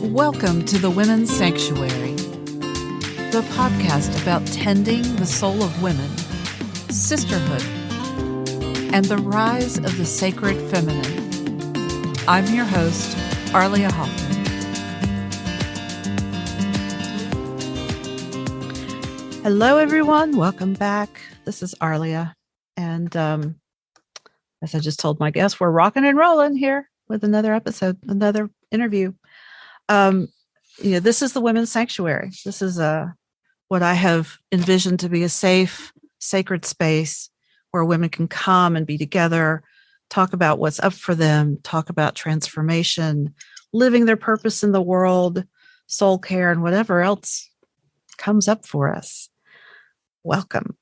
Welcome to the Women's Sanctuary, the podcast about tending the soul of women, sisterhood, and the rise of the sacred feminine. I'm your host, Arlia Hoffman. Hello, everyone. Welcome back. This is Arlia. And as I just told my guests, we're rocking and rolling here with another episode, another interview. This is the Women's Sanctuary. This is what I have envisioned to be a safe, sacred space where women can come and be together, talk about what's up for them, talk about transformation, living their purpose in the world, soul care, and whatever else comes up for us. Welcome.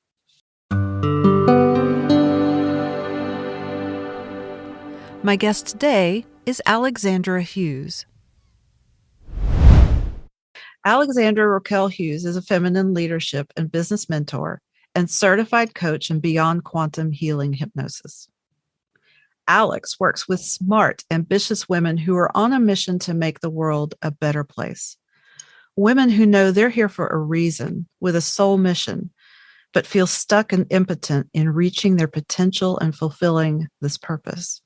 My guest today is Alexandra Hughes. Alexandra Raquel Hughes is a feminine leadership and business mentor and certified coach in beyond quantum healing hypnosis. Alex works with smart, ambitious women who are on a mission to make the world a better place. Women who know they're here for a reason, with a soul mission, but feel stuck and impotent in reaching their potential and fulfilling this purpose.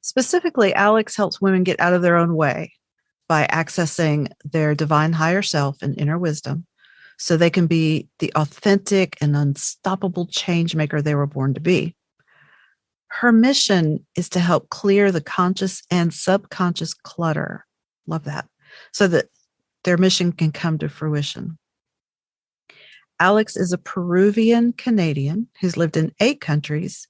Specifically, Alex helps women get out of their own way by accessing their divine higher self and inner wisdom so they can be the authentic and unstoppable change maker they were born to be. Her mission is to help clear the conscious and subconscious clutter. Love that. So that their mission can come to fruition. Alex is a Peruvian Canadian who's lived in 8 countries,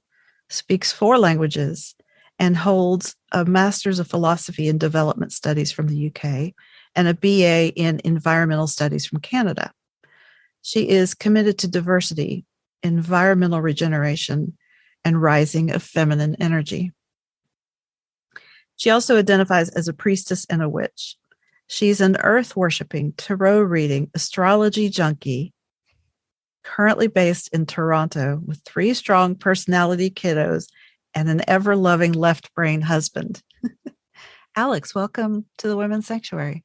speaks 4 languages, and holds a Master's of Philosophy and Development Studies from the UK and a BA in Environmental Studies from Canada. She is committed to diversity, environmental regeneration, and rising of feminine energy. She also identifies as a priestess and a witch. She's an earth-worshiping, tarot reading, astrology junkie, currently based in Toronto with 3 strong personality kiddos and an ever-loving left-brain husband. Alex, welcome to the Women's Sanctuary.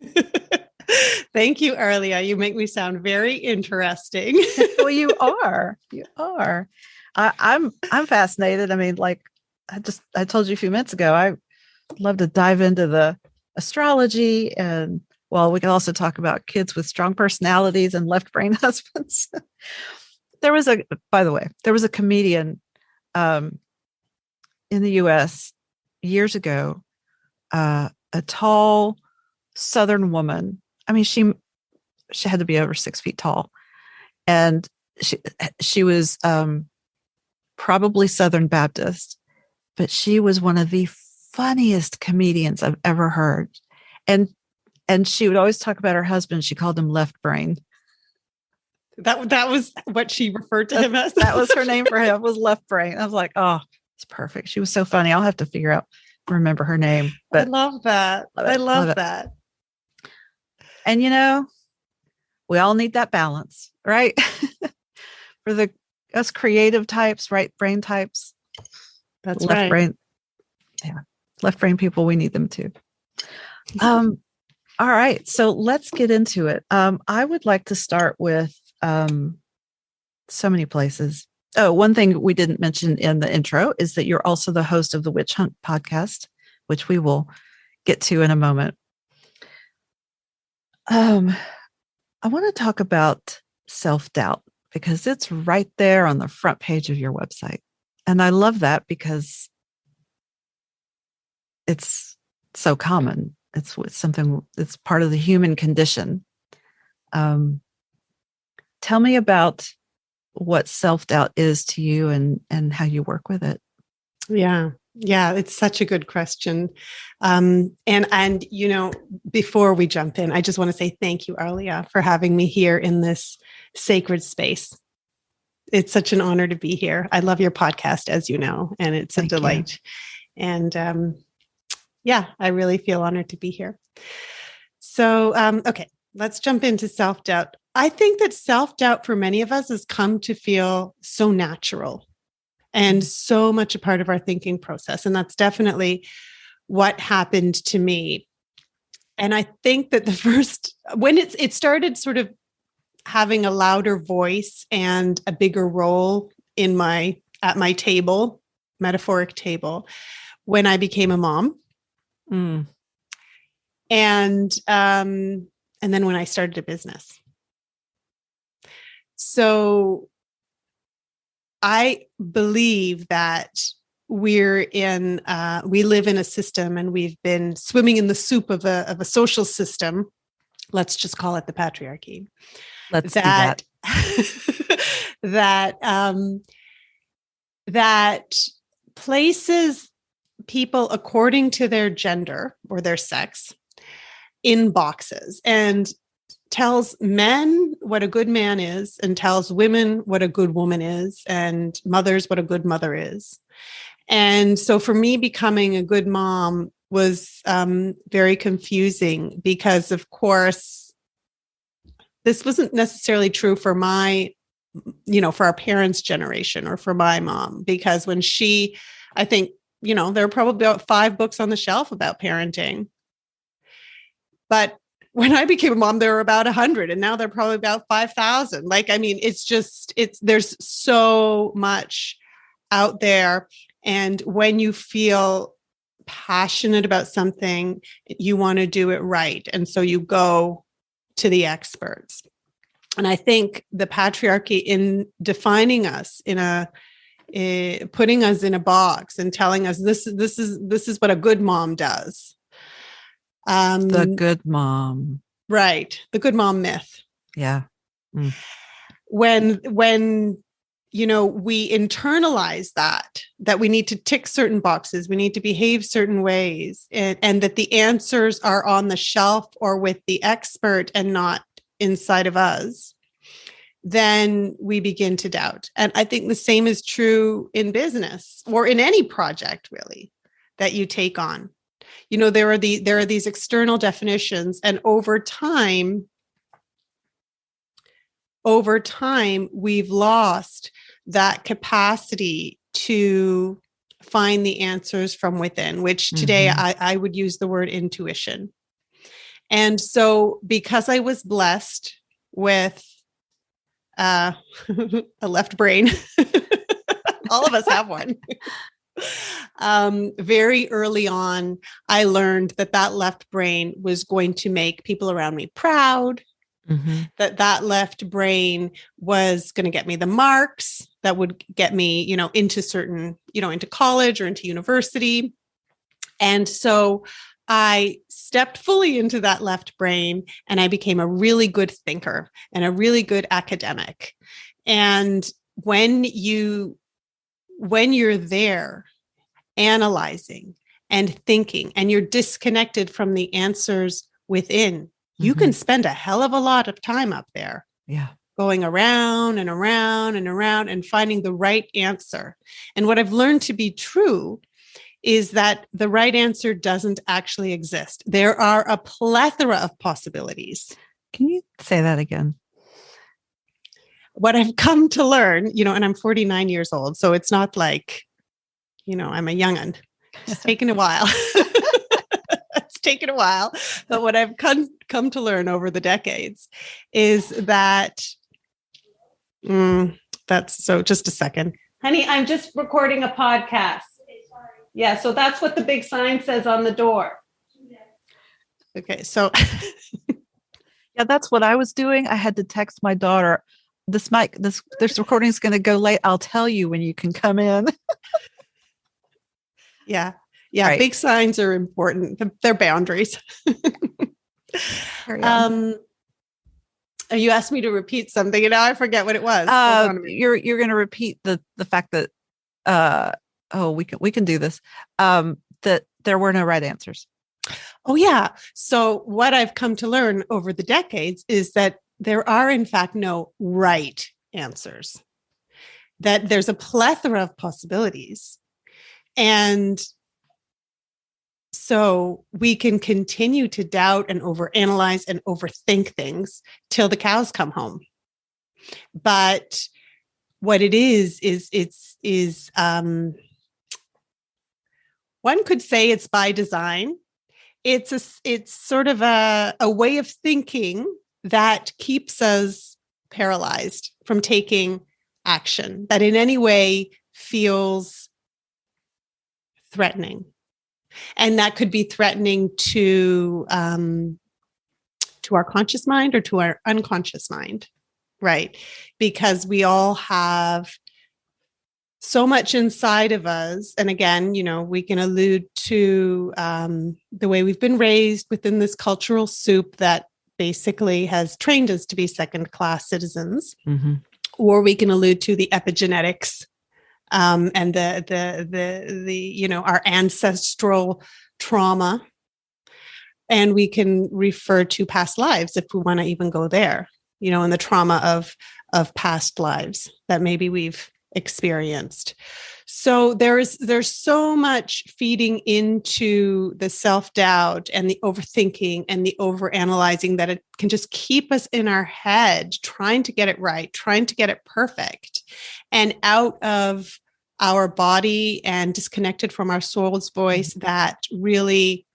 Thank you, Arlia. You make me sound very interesting. Well, you are. You are. I'm fascinated. I mean, like I told you a few minutes ago, I love to dive into the astrology, and well, we can also talk about kids with strong personalities and left-brain husbands. By the way, there was a comedian in the U.S. years ago, a tall Southern woman. I mean, she had to be over 6 feet tall, and she was probably Southern Baptist, but she was one of the funniest comedians I've ever heard. And she would always talk about her husband. She called him left brain. That was what she referred to him as. That was her name for him, was left brain. I was like, oh, it's perfect. She was so funny. I'll have to remember her name. But I love that. I love that. And we all need that balance, right? For us creative types, right brain types. That's left right. brain. Yeah. Left brain people, we need them too. All right. So let's get into it. I would like to start with so many places. Oh, one thing we didn't mention in the intro is that you're also the host of the WitchHunt Podcast, which we will get to in a moment. I want to talk about self-doubt because it's right there on the front page of your website. And I love that because it's so common. It's something that's part of the human condition. Tell me about what self-doubt is to you and how you work with it. Yeah, it's such a good question. And before we jump in, I just want to say thank you, Arlia, for having me here in this sacred space. It's such an honor to be here. I love your podcast, as you know, and it's a delight. And I really feel honored to be here. So, okay, let's jump into self-doubt. I think that self-doubt for many of us has come to feel so natural and so much a part of our thinking process. And that's definitely what happened to me. And I think that when it started sort of having a louder voice and a bigger role at my table, metaphoric table, when I became a mom. Mm. And then when I started a business. So I believe that we live in a system, and we've been swimming in the soup of a social system. Let's just call it the patriarchy. Let's do that. that places people according to their gender or their sex in boxes, and tells men what a good man is, and tells women what a good woman is, and mothers what a good mother is. And so for me, becoming a good mom was very confusing, because of course, this wasn't necessarily true for for our parents' generation or for my mom, because I think, there are probably about 5 books on the shelf about parenting. But when I became a mom, there were about 100, and now they're probably about 5,000. There's so much out there. And when you feel passionate about something, you want to do it right. And so you go to the experts. And I think the patriarchy, in defining us putting us in a box and telling us this is what a good mom does. The good mom. Right. The good mom myth. Yeah. Mm. When we internalize that we need to tick certain boxes, we need to behave certain ways, and that the answers are on the shelf or with the expert and not inside of us, then we begin to doubt. And I think the same is true in business or in any project, really, that you take on. There are these external definitions, and over time, we've lost that capacity to find the answers from within, which today I would use the word intuition. And so, because I was blessed with a left brain, all of us have one. Very early on, I learned that left brain was going to make people around me proud, that left brain was going to get me the marks that would get me, into certain, into college or into university. And so I stepped fully into that left brain, and I became a really good thinker and a really good academic. And when you're there analyzing and thinking, and you're disconnected from the answers within, you can spend a hell of a lot of time up there. Yeah. Going around and around and around and finding the right answer. And what I've learned to be true is that the right answer doesn't actually exist. There are a plethora of possibilities. Can you say that again? What I've come to learn, and I'm 49 years old, so it's not like, I'm a young'un. It's taken a while. It's taken a while. But what I've come to learn over the decades is that, that's so, just a second. Honey, I'm just recording a podcast. Yeah, so that's what the big sign says on the door. Okay, so. Yeah, that's what I was doing. I had to text my daughter, this recording is going to go late. I'll tell you when you can come in. Yeah. Right. Big signs are important. They're boundaries. You asked me to repeat something, and now I forget what it was. You're going to repeat the fact that we can do this. That there were no right answers. Oh yeah. So what I've come to learn over the decades is that there are in fact no right answers. That there's a plethora of possibilities. And so we can continue to doubt and overanalyze and overthink things till the cows come home. But what it is one could say it's by design. it's sort of a way of thinking that keeps us paralyzed from taking action, that in any way feels threatening. And that could be threatening to our conscious mind or to our unconscious mind, right? Because we all have so much inside of us. And again, we can allude to the way we've been raised within this cultural soup that basically has trained us to be second-class citizens. Mm-hmm. Or we can allude to the epigenetics and our ancestral trauma. And we can refer to past lives if we want to even go there, and the trauma of past lives that maybe we've experienced. So there's so much feeding into the self-doubt and the overthinking and the overanalyzing that it can just keep us in our head, trying to get it right, trying to get it perfect, and out of our body and disconnected from our soul's voice that really,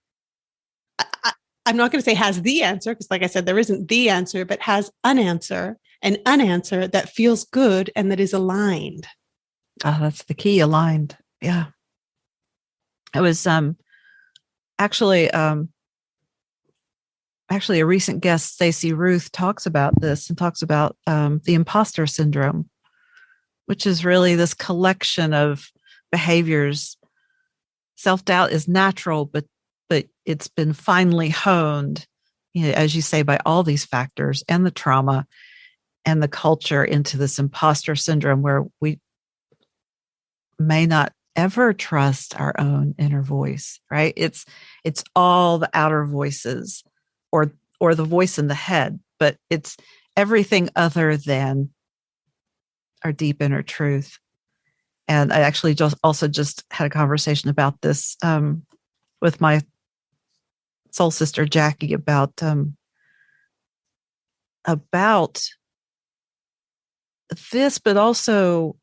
I'm not going to say has the answer, because like I said, there isn't the answer, but has an answer that feels good and that is aligned. Oh, that's the key, aligned. Yeah. It was actually a recent guest, Stacey Ruth, talks about this and talks about the imposter syndrome, which is really this collection of behaviors. Self-doubt is natural, but it's been finely honed, as you say, by all these factors and the trauma and the culture into this imposter syndrome where we may not ever trust our own inner voice, right? It's all the outer voices or the voice in the head, but it's everything other than our deep inner truth. And I actually just had a conversation about this with my soul sister Jackie about this, but also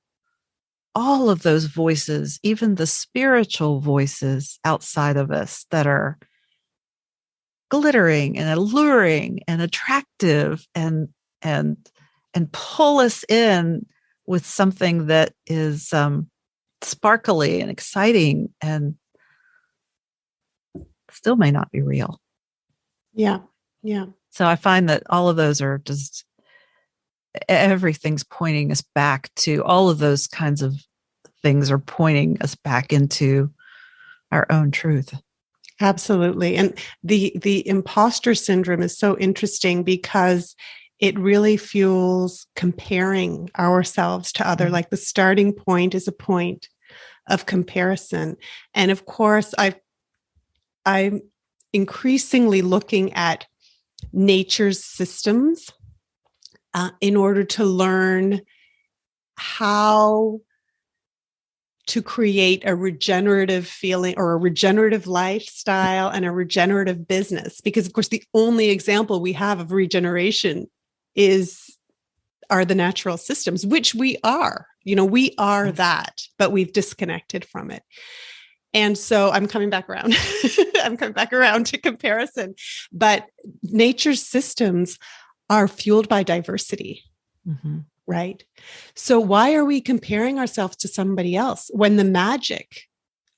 all of those voices, even the spiritual voices outside of us that are glittering and alluring and attractive and pull us in with something that is sparkly and exciting and still may not be real. Yeah. Yeah. So I find that all of those are just, everything's pointing us back to, all of those kinds of things are pointing us back into our own truth. Absolutely. And the imposter syndrome is so interesting because it really fuels comparing ourselves to other. Like the starting point is a point of comparison. And of course, I'm increasingly looking at nature's systems in order to learn how to create a regenerative feeling or a regenerative lifestyle and a regenerative business. Because of course, the only example we have of regeneration are the natural systems, which we are. We are that, but we've disconnected from it. And so I'm coming back around. I'm coming back around to comparison. But nature's systems are fueled by diversity, right? So why are we comparing ourselves to somebody else when the magic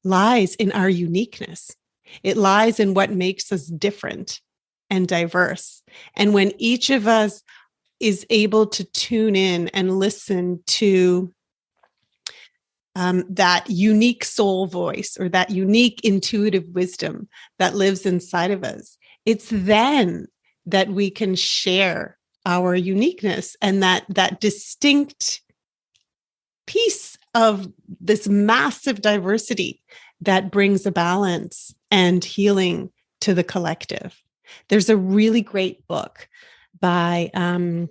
lies in our uniqueness? It lies in what makes us different and diverse. And when each of us is able to tune in and listen to that unique soul voice or that unique intuitive wisdom that lives inside of us, it's then that we can share our uniqueness and that distinct piece of this massive diversity that brings a balance and healing to the collective. There's a really great book by, I'm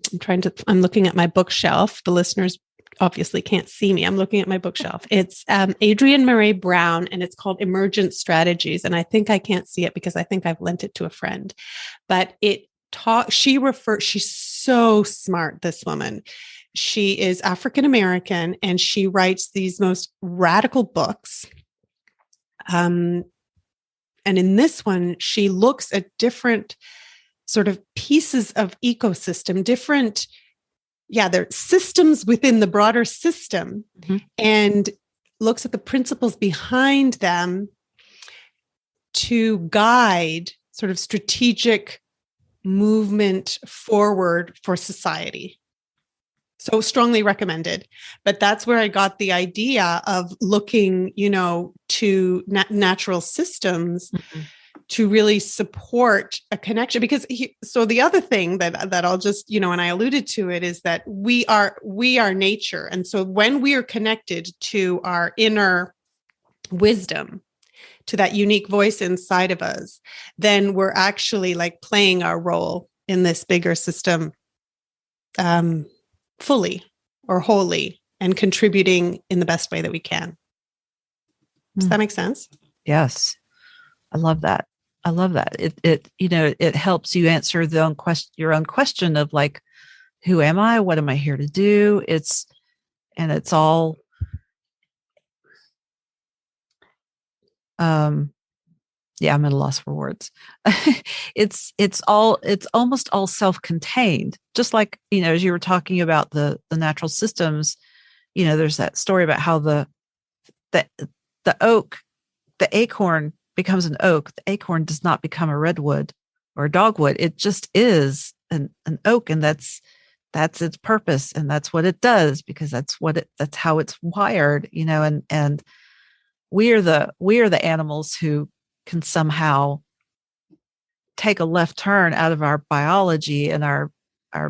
looking at my bookshelf. The listeners obviously can't see me. I'm looking at my bookshelf. It's Adrienne Maree Brown, and it's called Emergent Strategies. And I think I can't see it because I think I've lent it to a friend. But she's so smart, this woman. She is African-American, and she writes these most radical books. And in this one, she looks at different sort of pieces of ecosystem, different, they're systems within the broader system, and looks at the principles behind them to guide sort of strategic movement forward for society. So strongly recommended. But that's where I got the idea of looking, to natural systems to really support a connection. Because so the other thing that I'll just, and I alluded to it, is that we are nature. And so when we are connected to our inner wisdom, to that unique voice inside of us, then we're actually like playing our role in this bigger system fully or wholly, and contributing in the best way that we can. Does that make sense? Yes. I love that. It helps you answer your own question of like, who am I? What am I here to do? It's all, I'm at a loss for words. It's almost all self-contained, just like, as you were talking about the natural systems, there's that story about how the oak, the acorn becomes an oak. The acorn does not become a redwood or a dogwood. It just is an oak, and that's its purpose, and that's what it does, because that's how it's wired, and we are the animals who can somehow take a left turn out of our biology and our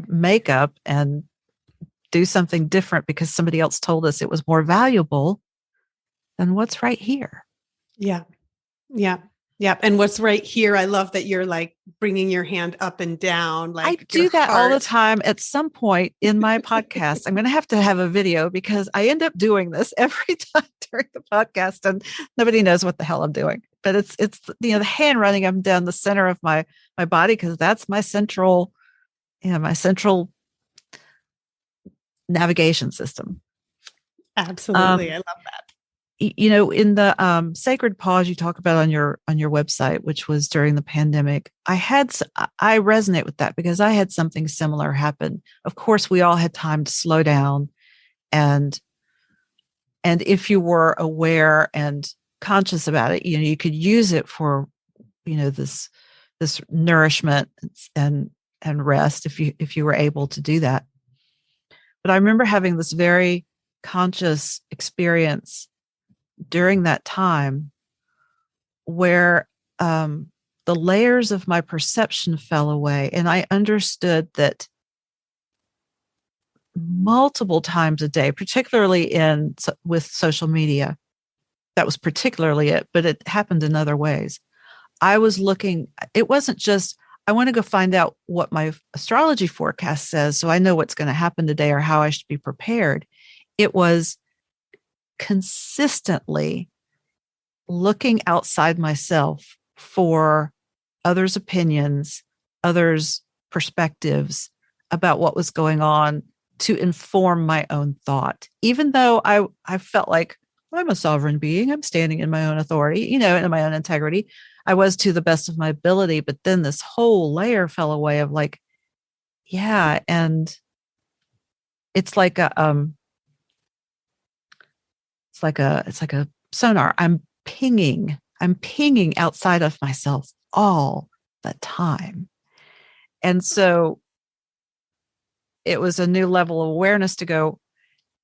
makeup and do something different because somebody else told us it was more valuable than what's right here. Yeah. And what's right here, I love that you're like bringing your hand up and down. Like I do that all the time. At some point in my podcast, I'm going to have a video, because I end up doing this every time during the podcast, and nobody knows what the hell I'm doing. But it's the hand running up and down the center of my body, because that's my central navigation system. Absolutely, I love that. In the sacred pause you talk about on your website, which was during the pandemic, I resonate with that, because I had something similar happen. Of course, we all had time to slow down, and if you were aware and conscious about it, you could use it for, this nourishment and rest, if you were able to do that. But I remember having this very conscious experience during that time where the layers of my perception fell away, and I understood that multiple times a day, particularly with social media, that was particularly it, but it happened in other ways. I was looking, it wasn't just, I want to go find out what my astrology forecast says so I know what's going to happen today or how I should be prepared. It was consistently looking outside myself for others' opinions, others' perspectives about what was going on, to inform my own thought. Even though I felt like I'm a sovereign being, I'm standing in my own authority, in my own integrity, I was to the best of my ability. But then this whole layer fell away of like, and it's like a sonar. I'm pinging outside of myself all the time. And so it was a new level of awareness to go,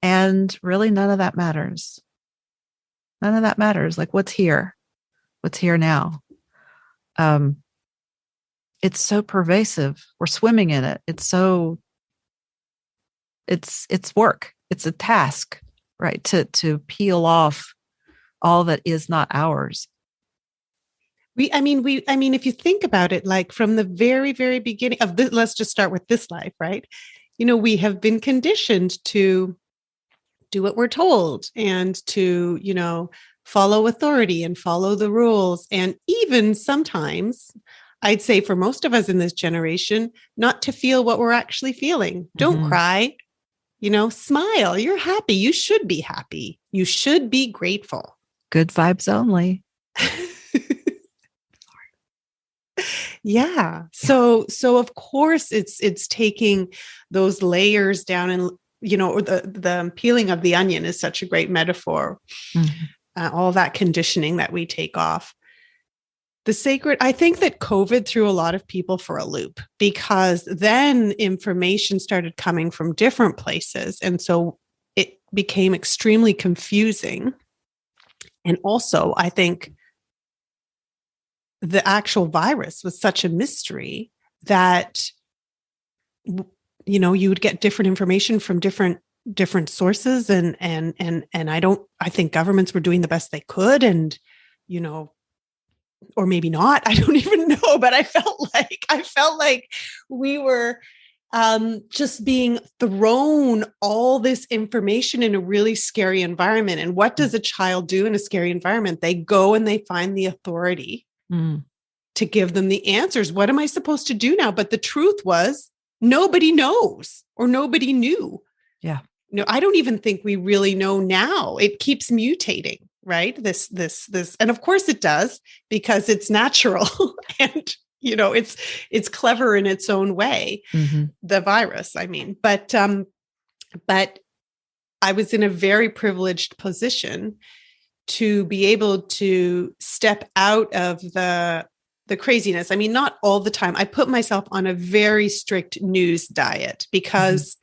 and really none of that matters. None of that matters. Like, what's here now? It's so pervasive. We're swimming in it. It's work. It's a task, right? To peel off all that is not ours. If you think about it, like from the very, very beginning of this, let's just start with this life, right? We have been conditioned to do what we're told, and to, follow authority and follow the rules. And even sometimes, I'd say for most of us in this generation, not to feel what we're actually feeling. Don't cry, smile. You're happy. You should be happy. You should be grateful. Good vibes only. Yeah. So of course it's taking those layers down, and or the peeling of the onion is such a great metaphor. Mhm. All that conditioning that we take off. The sacred, I think that COVID threw a lot of people for a loop, because then information started coming from different places. And so it became extremely confusing. And also, I think the actual virus was such a mystery that, you would get different information from different sources. And I think governments were doing the best they could. And, or maybe not. I don't even know, but I felt like we were just being thrown all this information in a really scary environment. And what does a child do in a scary environment? They go and they find the authority to give them the answers. What am I supposed to do now? But the truth was, nobody knows, or nobody knew. Yeah. No, I don't even think we really know now. It keeps mutating, right? This, and of course it does, because it's natural and, it's clever in its own way, the virus, I mean, but I was in a very privileged position to be able to step out of the craziness. I mean, not all the time. I put myself on a very strict news diet, because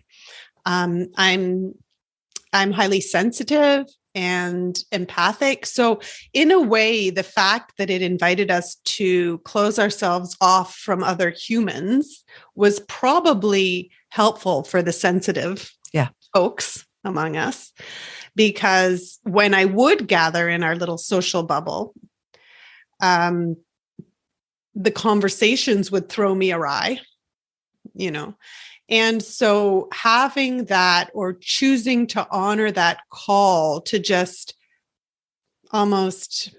I'm highly sensitive and empathic. So in a way, the fact that it invited us to close ourselves off from other humans was probably helpful for the sensitive folks among us, because when I would gather in our little social bubble, the conversations would throw me awry, And so having that, or choosing to honor that call to just almost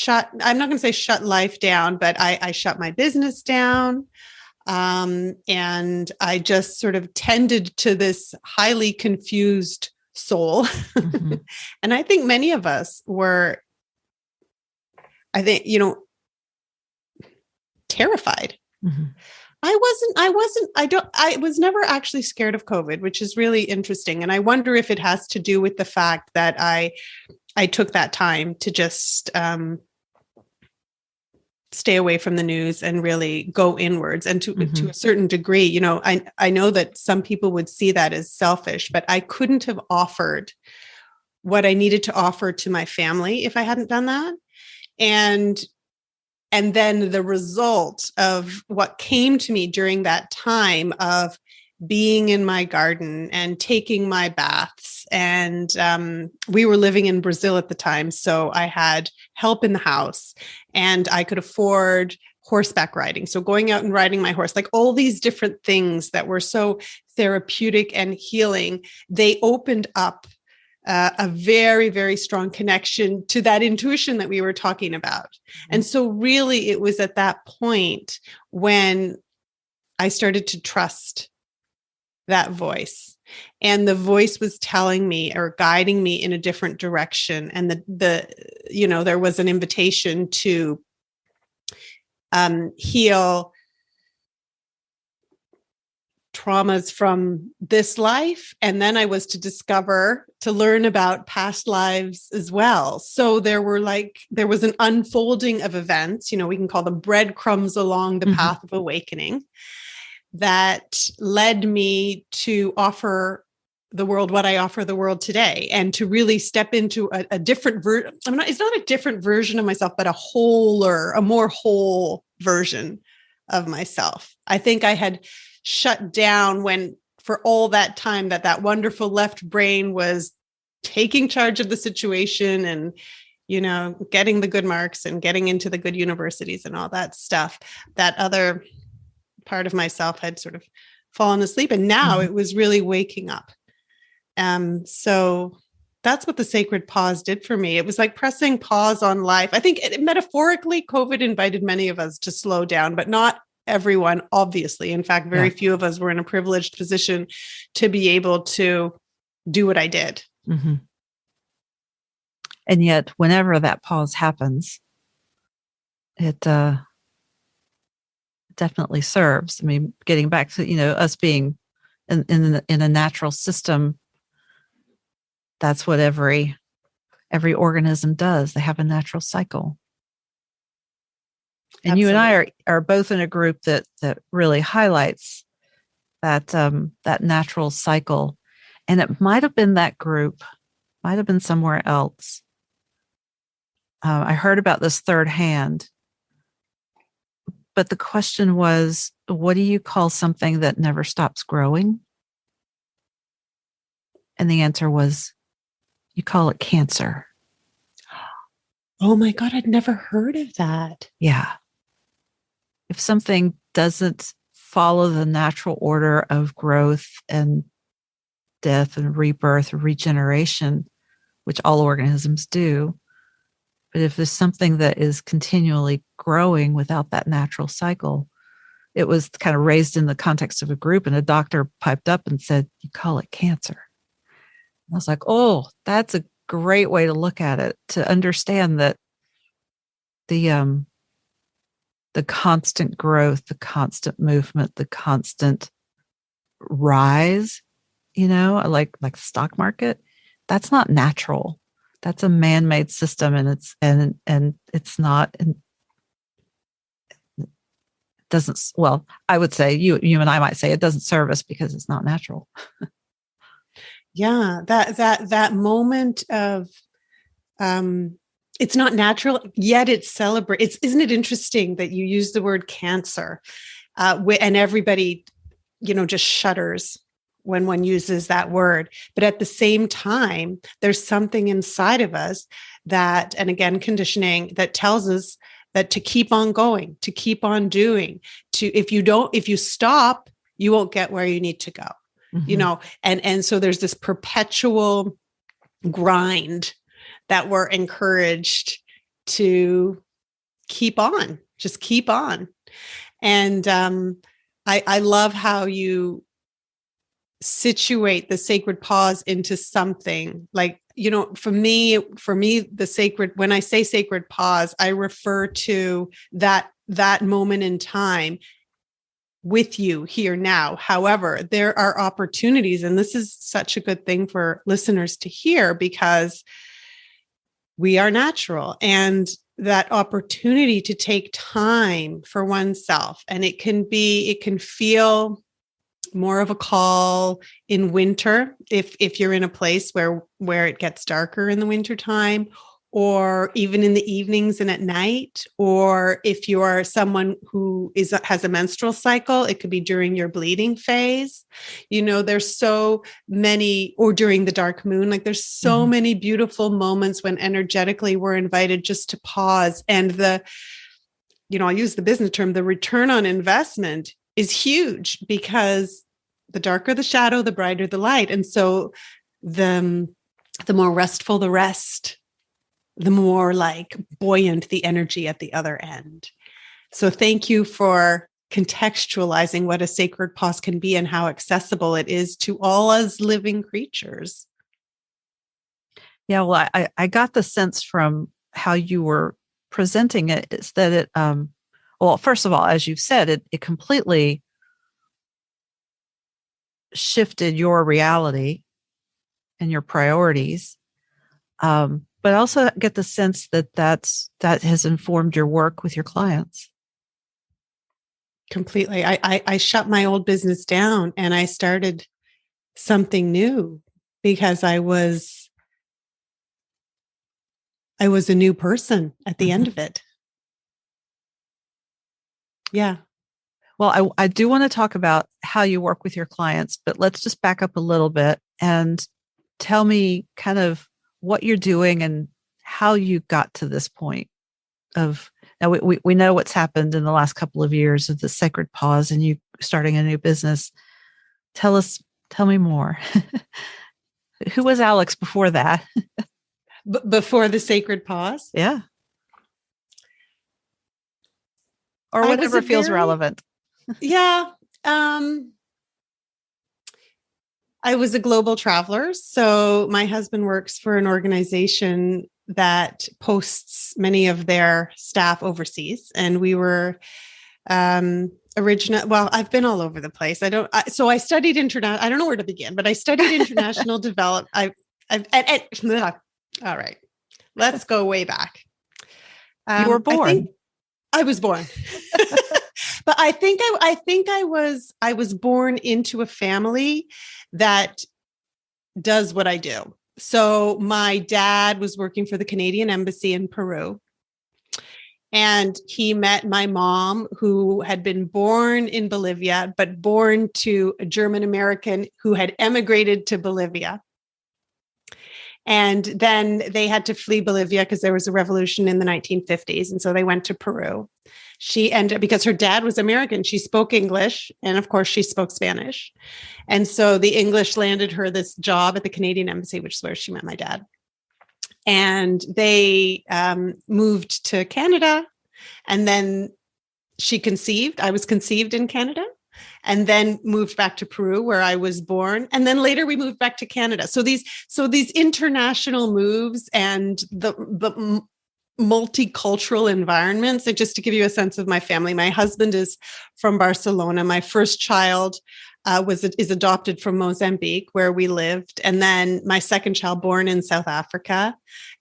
I'm not going to say shut life down, but I shut my business down. And I just sort of tended to this highly confused soul. And I think many of us were, terrified. I was never actually scared of COVID, which is really interesting. And I wonder if it has to do with the fact that I took that time to just stay away from the news and really go inwards. And to a certain degree, I know that some people would see that as selfish, but I couldn't have offered what I needed to offer to my family if I hadn't done that. And then the result of what came to me during that time of being in my garden and taking my baths. And we were living in Brazil at the time, so I had help in the house and I could afford horseback riding. So going out and riding my horse, like all these different things that were so therapeutic and healing, they opened up a very, very strong connection to that intuition that we were talking about. And so really it was at that point when I started to trust that voice, and the voice was telling me or guiding me in a different direction. And there was an invitation to heal traumas from this life. And then I was to learn about past lives as well. So there was an unfolding of events, we can call them breadcrumbs along the path of awakening, that led me to offer the world what I offer the world today, and to really step into a different version. It's not a different version of myself, but a more whole version of myself. I think I had shut down for all that time that wonderful left brain was taking charge of the situation and, getting the good marks and getting into the good universities and all that stuff. That other part of myself had sort of fallen asleep, and now it was really waking up. So that's what the sacred pause did for me. It was like pressing pause on life. I think metaphorically, COVID invited many of us to slow down, but not everyone, obviously. In fact, very few of us were in a privileged position to be able to do what I did. And yet, whenever that pause happens, it definitely serves. I mean, getting back to, us being in a natural system, that's what every organism does. They have a natural cycle. And you and I are both in a group that really highlights that that natural cycle. And it might have been that group, might have been somewhere else. I heard about this third hand, but the question was, what do you call something that never stops growing? And the answer was, you call it cancer. Oh my God, I'd never heard of that. Yeah. If something doesn't follow the natural order of growth and death and rebirth, regeneration, which all organisms do, but if there's something that is continually growing without that natural cycle, it was kind of raised in the context of a group, and a doctor piped up and said, you call it cancer. And I was like, oh, that's a great way to look at it, to understand that the constant growth, the constant movement, the constant rise, like the stock market, that's not natural. That's a man-made system, and it's not, and it doesn't, well, I would say you and I might say it doesn't serve us because it's not natural. Yeah, that moment of it's not natural, yet it's celebrated. Isn't it interesting that you use the word cancer, and everybody, just shudders when one uses that word. But at the same time, there's something inside of us that, and again, conditioning, that tells us that to keep on going, to keep on doing, if you stop, you won't get where you need to go. Mm-hmm. And so there's this perpetual grind that we're encouraged to keep on, just keep on. And I love how you situate the sacred pause into something like, for me, when I say sacred pause, I refer to that moment in time with you here now. However, there are opportunities, and this is such a good thing for listeners to hear, because we are natural, and that opportunity to take time for oneself. And it can feel more of a call in winter, if you're in a place where it gets darker in the wintertime, or even in the evenings and at night, or if you are someone who has a menstrual cycle, it could be during your bleeding phase. There's so many, or during the dark moon, like there's so mm-hmm. many beautiful moments when energetically we're invited just to pause. And I use the business term, the return on investment is huge, because the darker the shadow, the brighter the light. And so the more restful the rest, the more like buoyant the energy at the other end. So thank you for contextualizing what a sacred pause can be and how accessible it is to all as living creatures. Yeah, well, I got the sense from how you were presenting it is that it, well, first of all, as you've said, it completely shifted your reality and your priorities. But I also get the sense that that has informed your work with your clients. Completely. I shut my old business down and I started something new, because I was a new person at the mm-hmm. end of it. Yeah. Well, I do want to talk about how you work with your clients, but let's just back up a little bit and tell me kind of what you're doing and how you got to this point of, now we know what's happened in the last couple of years of the sacred pause and you starting a new business. Tell me more. Who was Alex before that? Before the sacred pause? Yeah. Or whatever feels relevant. Yeah. I was a global traveler. So my husband works for an organization that posts many of their staff overseas. And we were well, I've been all over the place. So I studied I don't know where to begin, but I studied international development. All right, let's go way back. You were born. I was born, but I think I was born into a family that does what I do. So my dad was working for the Canadian Embassy in Peru. And he met my mom, who had been born in Bolivia, but born to a German American who had emigrated to Bolivia. And then they had to flee Bolivia because there was a revolution in the 1950s. And so they went to Peru. She ended up, because her dad was American, she spoke English. And of course, she spoke Spanish. And so the English landed her this job at the Canadian Embassy, which is where she met my dad. And they moved to Canada, and then she conceived. I was conceived in Canada, and then moved back to Peru, where I was born. And then later we moved back to Canada. So these international moves and the multicultural environments. And just to give you a sense of my family, my husband is from Barcelona. My first child is adopted from Mozambique, where we lived. And then my second child born in South Africa,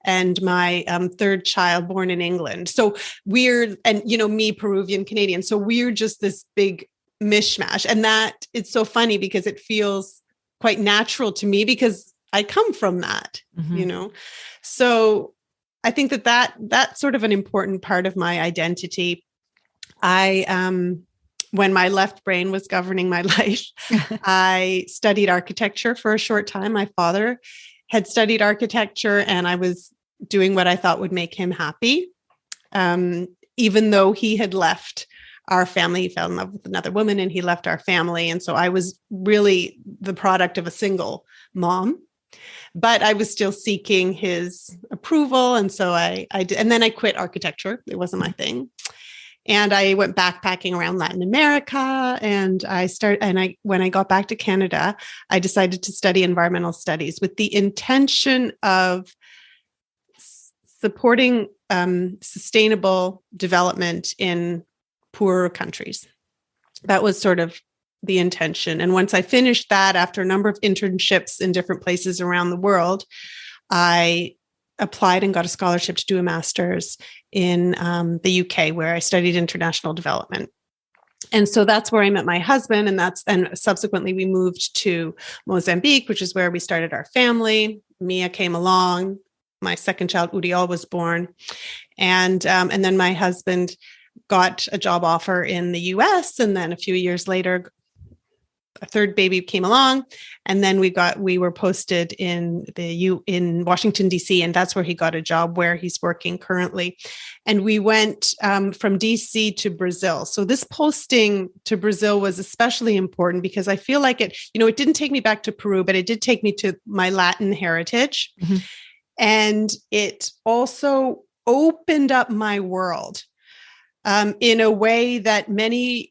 and my third child born in England. So we're, and, me, Peruvian, Canadian. So we're just this big mishmash. And that it's so funny because it feels quite natural to me because I come from that, So I think that's sort of an important part of my identity. When my left brain was governing my life, I studied architecture for a short time. My father had studied architecture, and I was doing what I thought would make him happy. Even though he had left our family, he fell in love with another woman and he left our family. And so I was really the product of a single mom, but I was still seeking his approval. And so I did, and then I quit architecture. It wasn't my thing. And I went backpacking around Latin America, and when I got back to Canada, I decided to study environmental studies with the intention of supporting sustainable development in poorer countries. That was sort of the intention. And once I finished that, after a number of internships in different places around the world, I applied and got a scholarship to do a master's in the UK, where I studied international development. And so that's where I met my husband, and subsequently we moved to Mozambique, which is where we started our family. Mia came along. My second child, Uriel, was born. And then my husband got a job offer in the US. And then a few years later, a third baby came along, and then we were posted in Washington, DC. And that's where he got a job, where he's working currently. And we went from DC to Brazil. So this posting to Brazil was especially important because I feel like it didn't take me back to Peru, but it did take me to my Latin heritage. Mm-hmm. And it also opened up my world in a way that many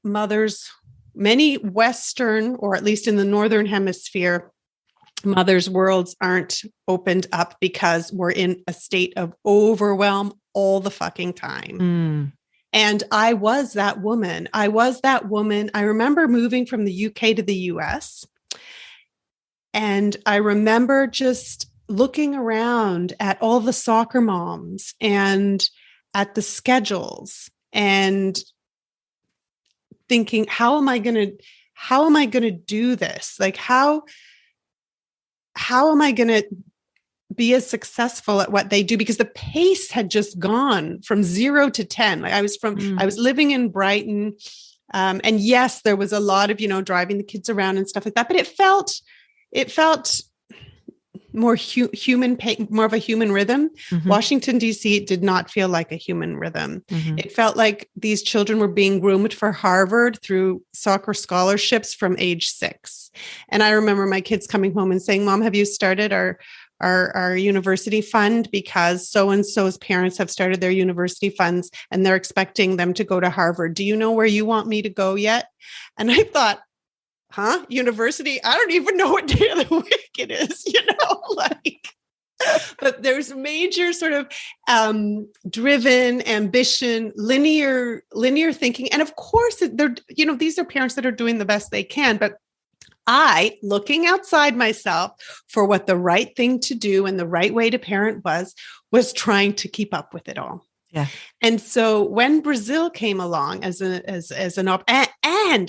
Western, or at least in the Northern Hemisphere, mothers' worlds aren't opened up because we're in a state of overwhelm all the fucking time. Mm. And I was that woman. I remember moving from the UK to the US. And I remember just looking around at all the soccer moms and at the schedules and thinking, how am I going to do this? Like, how am I going to be as successful at what they do? Because the pace had just gone from 0 to 10. Like I was living in Brighton. And yes, there was a lot of, driving the kids around and stuff like that, but it felt more human, more of a human rhythm. Mm-hmm. Washington, DC did not feel like a human rhythm. Mm-hmm. It felt like these children were being groomed for Harvard through soccer scholarships from age 6. And I remember my kids coming home and saying, "Mom, have you started our university fund? Because so-and-so's parents have started their university funds and they're expecting them to go to Harvard. Do you know where you want me to go yet?" And I thought, university? I don't even know what day of the week it is, like But there's major sort of driven ambition, linear thinking. And of course, these are parents that are doing the best they can. But I, looking outside myself for what the right thing to do and the right way to parent was trying to keep up with it all. Yeah. And so when Brazil came along and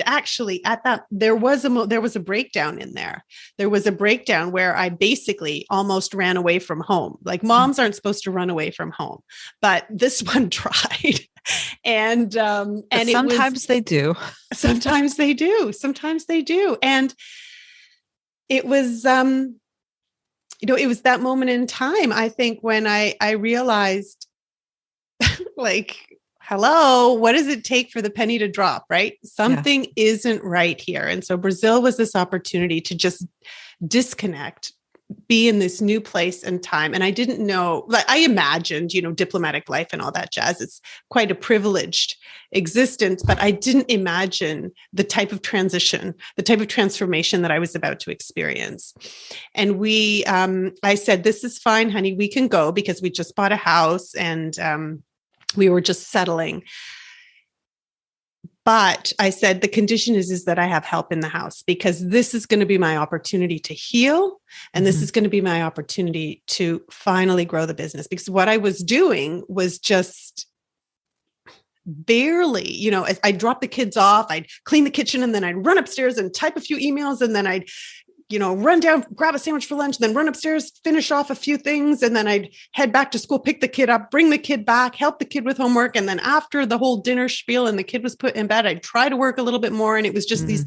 actually at that, there was a breakdown in there. There was a breakdown where I basically almost ran away from home. Like moms aren't supposed to run away from home, but this one tried. And sometimes they do. Sometimes they do. Sometimes they do. And it was, it was that moment in time, I think, when I realized, like, hello, what does it take for the penny to drop, right? Something isn't right here. And so Brazil was this opportunity to just disconnect, be in this new place and time. And I didn't know, like I imagined, diplomatic life and all that jazz. It's quite a privileged existence, but I didn't imagine the type of transition, the type of transformation that I was about to experience. And I said, this is fine, honey, we can go, because we just bought a house and we were just settling. But I said, the condition is that I have help in the house, because this is going to be my opportunity to heal. And this is going to be my opportunity to finally grow the business, because what I was doing was just barely, I'd drop the kids off, I'd clean the kitchen, and then I'd run upstairs and type a few emails. And then I'd run down, grab a sandwich for lunch, then run upstairs, finish off a few things. And then I'd head back to school, pick the kid up, bring the kid back, help the kid with homework. And then after the whole dinner spiel and the kid was put in bed, I'd try to work a little bit more. And it was just these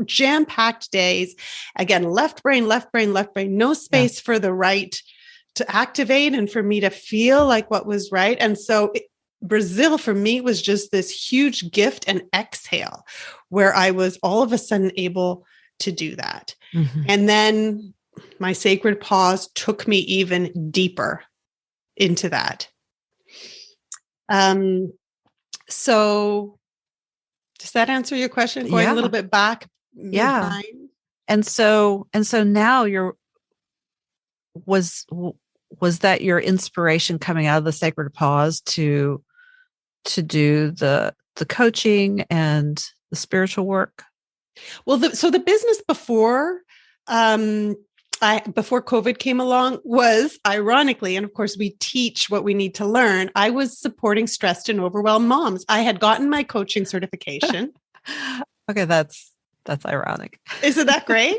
jam-packed days. Again, left brain, no space for the right to activate and for me to feel like what was right. And so Brazil for me was just this huge gift and exhale where I was all of a sudden able to do that. And then my sacred pause took me even deeper into that. So does that answer your question? Going a little bit back. Yeah. And so now was that your inspiration coming out of the sacred pause to do the coaching and the spiritual work? Well, so the business before COVID came along was, ironically, and of course we teach what we need to learn, I was supporting stressed and overwhelmed moms. I had gotten my coaching certification. Okay, that's ironic. Isn't that great?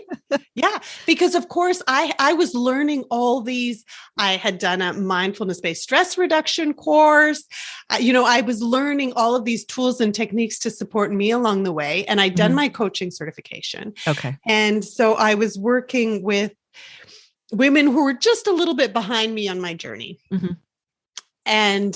Yeah, because of course I was learning all these. I had done a mindfulness-based stress reduction course. I was learning all of these tools and techniques to support me along the way. And I'd done my coaching certification. Okay. And so I was working with women who were just a little bit behind me on my journey. And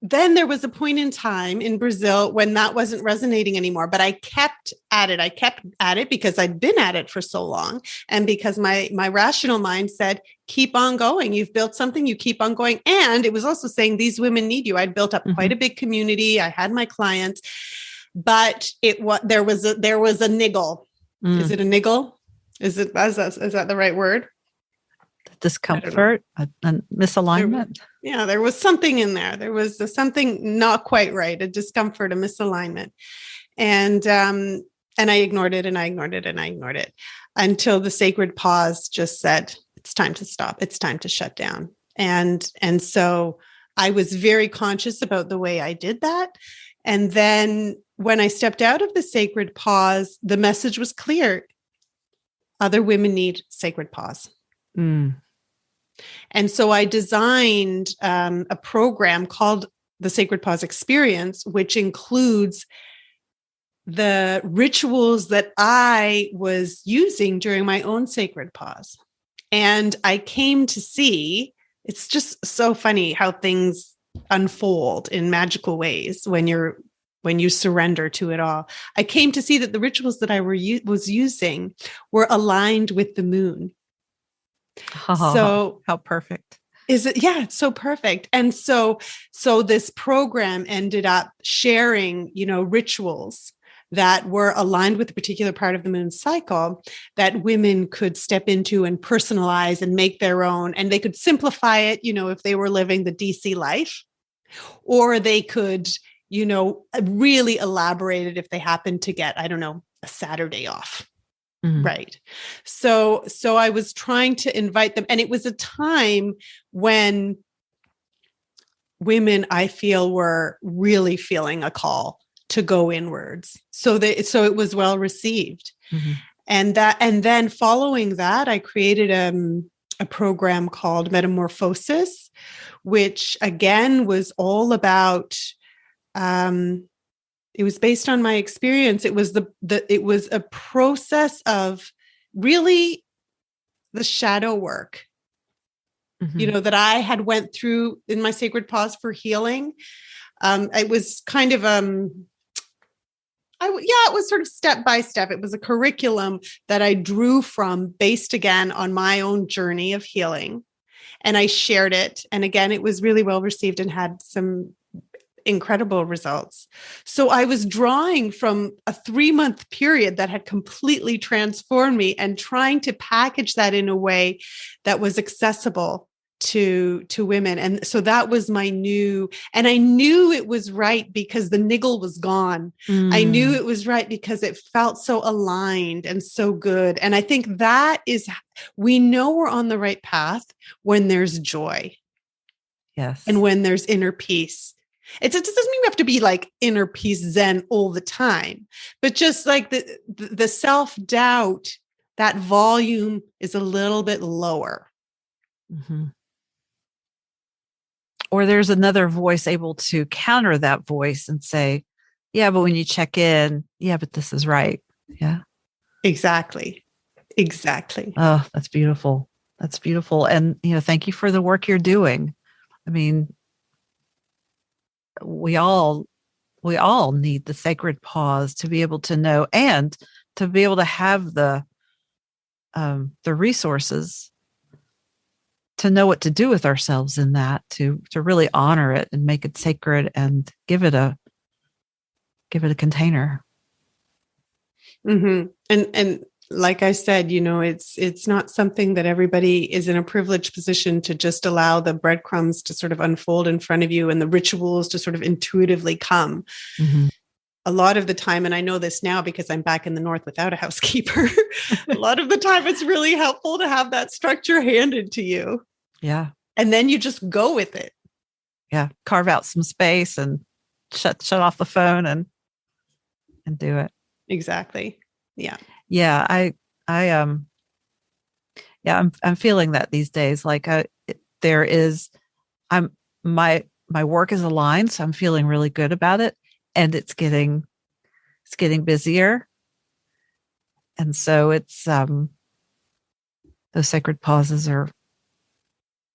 then there was a point in time in Brazil when that wasn't resonating anymore, but I kept at it because I'd been at it for so long. And because my rational mind said, keep on going. You've built something, you keep on going. And it was also saying these women need you. I'd built up quite a big community. I had my clients, but there was a niggle. Is it a niggle? Is that the right word? Discomfort, a misalignment. There was something in there. There was something not quite right, a discomfort, a misalignment. And I ignored it and I ignored it and I ignored it until the sacred pause just said, it's time to stop. It's time to shut down. And so I was very conscious about the way I did that. And then when I stepped out of the sacred pause, the message was clear. Other women need sacred pause. And so I designed a program called the Sacred Pause Experience, which includes the rituals that I was using during my own sacred pause. And I came to see, it's just so funny how things unfold in magical ways when you surrender to it all. I came to see that the rituals that I was using were aligned with the moon. So how perfect is it? Yeah, it's so perfect. And so this program ended up sharing, rituals that were aligned with a particular part of the moon cycle that women could step into and personalize and make their own. And they could simplify it, if they were living the DC life, or they could, really elaborate it if they happened to get, I don't know, a Saturday off. Mm-hmm. Right. So I was trying to invite them. And it was a time when women, I feel, were really feeling a call to go inwards. So it was well received. Mm-hmm. And then following that, I created a program called Metamorphosis, which again was all about, it was based on my experience. It was it was a process of really the shadow work, mm-hmm. That I had went through in my sacred pause for healing. It was kind of, it was sort of step by step. It was a curriculum that I drew from based again on my own journey of healing. And I shared it. And again, it was really well received and had some incredible results. So I was drawing from a 3-month period that had completely transformed me and trying to package that in a way that was accessible to women. And so that was my new, and I knew it was right because the niggle was gone. I knew it was right because it felt so aligned and so good. And I think that is, we know we're on the right path when there's joy. Yes. And when there's inner peace. It doesn't mean we have to be like inner peace Zen all the time, but just like the self-doubt, that volume is a little bit lower. Mm-hmm. Or there's another voice able to counter that voice and say, yeah, but when you check in, yeah, but this is right. Yeah. Exactly. Oh, that's beautiful. That's beautiful. And, thank you for the work you're doing. I mean, we all need the sacred pause to be able to know and to be able to have the resources to know what to do with ourselves in that, to really honor it and make it sacred and give it a container. Mm-hmm. And like I said, it's not something that everybody is in a privileged position to just allow the breadcrumbs to sort of unfold in front of you and the rituals to sort of intuitively come. Mm-hmm. A lot of the time, and I know this now because I'm back in the North without a housekeeper, a lot of the time it's really helpful to have that structure handed to you. Yeah. And then you just go with it. Yeah. Carve out some space and shut off the phone and do it. Exactly. Yeah. Yeah, I'm feeling that these days. Like my work is aligned, so I'm feeling really good about it, and it's getting busier, and so it's those sacred pauses are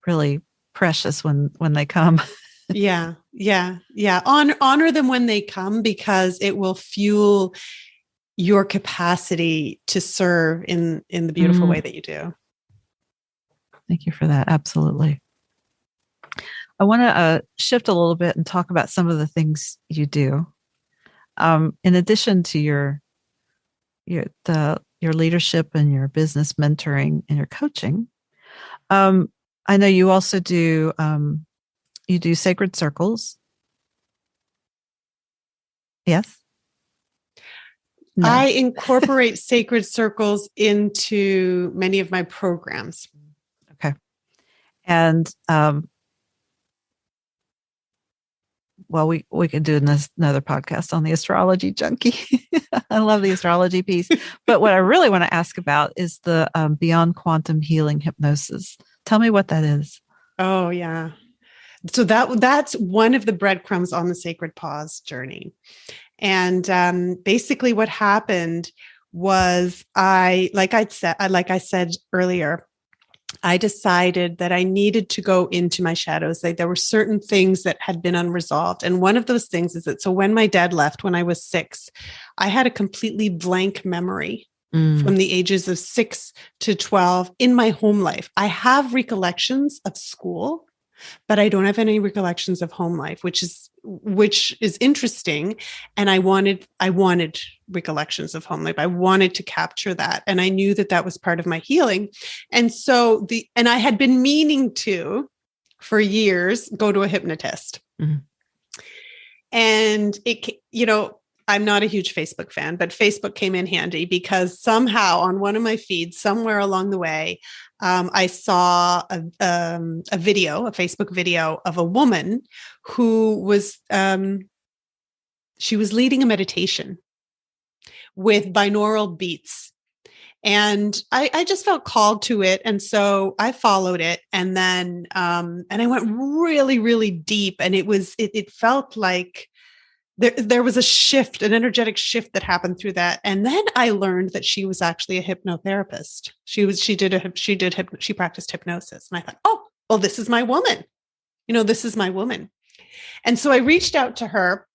really precious when they come. Yeah. Honor them when they come because it will fuel your capacity to serve in the beautiful way that you do. Thank you for that. Absolutely. I want to shift a little bit and talk about some of the things you do. In addition to your leadership and your business mentoring and your coaching, I know you also do sacred circles. Yes. No. I incorporate sacred circles into many of my programs. Okay. And, well, we could do another podcast on the astrology junkie. I love the astrology piece. But what I really want to ask about is the beyond quantum healing hypnosis. Tell me what that is. Oh, yeah. So that's one of the breadcrumbs on the sacred pause journey. And basically what happened was like I said earlier, I decided that I needed to go into my shadows. There were certain things that had been unresolved. And one of those things is that, so when my dad left, when I was 6, I had a completely blank memory from the ages of 6 to 12 in my home life. I have recollections of school, but I don't have any recollections of home life, which is interesting. And I wanted recollections of home life. I wanted to capture that. And I knew that was part of my healing. And so and I had been meaning to, for years, go to a hypnotist. Mm-hmm. And I'm not a huge Facebook fan, but Facebook came in handy because somehow on one of my feeds, somewhere along the way, I saw a Facebook video of a woman who was, she was leading a meditation with binaural beats. And I just felt called to it. And so I followed it. And then, and I went really, really deep. And it felt like there was a shift, an energetic shift that happened through that. And then I learned that she was actually a hypnotherapist. She practiced hypnosis. And I thought, oh, well, this is my woman. This is my woman. And so I reached out to her.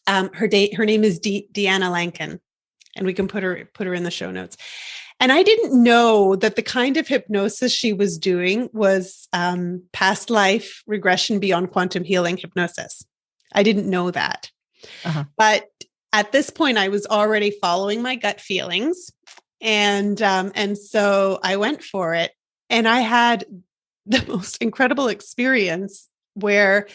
Her name is Deanna Lankin, and we can put her in the show notes. And I didn't know that the kind of hypnosis she was doing was past life regression beyond quantum healing hypnosis. I didn't know that. Uh-huh. But at this point, I was already following my gut feelings. And so I went for it. And I had the most incredible experience where,